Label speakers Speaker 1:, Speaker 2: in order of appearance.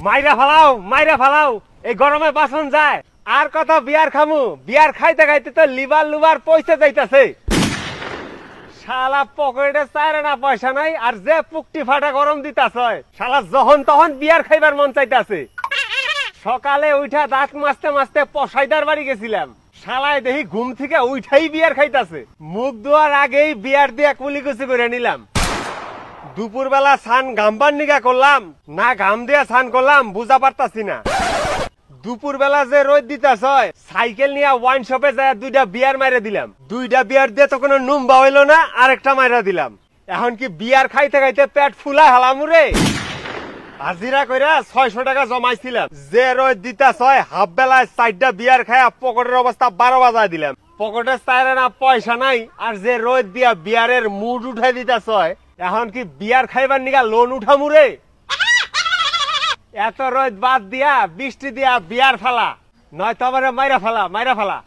Speaker 1: মাইরা ফালাও এই গরমে বাসন যায় আর কত বিয়ার খামু বিয়ার খাইতে খাইতে তো লিভার লুভার পয়সা যাইতাছে শালা পকেটে চাইরে না পয়সা নাই আর যে পুকটি ফাটা গরম দিতাছে শালা যখন তখন বিয়ার খাইবার মন চাইতাছে সকালে উঠা দাঁত মাজতে মাজতে পসাইদার বাড়ি গেছিলাম শালায় দেখি ঘুম থেকে উঠাই বিয়ার খাইতাছে মুখ ধোয়ার আগেই বিয়ার দিয়ে কুলিকুচি করে নিলাম দুপুর বেলা স্নান গামবার নিগা করলাম না গাম দিয়া স্নান করলাম বুঝা পারতাছি না দুপুর বেলা যে রোদ দিতাছে সাইকেল নিয়ে ওয়াইন শপে যায় দুইটা বিয়ার মাইরা দিলাম দুইটা বিয়ার দিয়ে তো কোনো নুম্বা হইলো না আরেকটা মাইরা দিলাম এখন কি বিয়ার খাইতে খাইতে পেট ফুলা হালামু রে হাজিরা কইরা 600 টাকা জমাইছিলাম যে রোদ দিতাছে হাফ বেলায় 4টা বিয়ার খায়া পকেটের অবস্থা 12 বাজায় দিলাম পকেটে চাইরে না পয়সা নাই আর যে রোদ দিয়া বিয়ারের মুড উঠাই দিতাছে এখন কি বিয়ার খাইবার নিগা লোন উঠামু রে এত রোদ বাদ দিয়া বৃষ্টি দিয়া বিয়ার ফালা নয়তো আবার মাইরা ফালা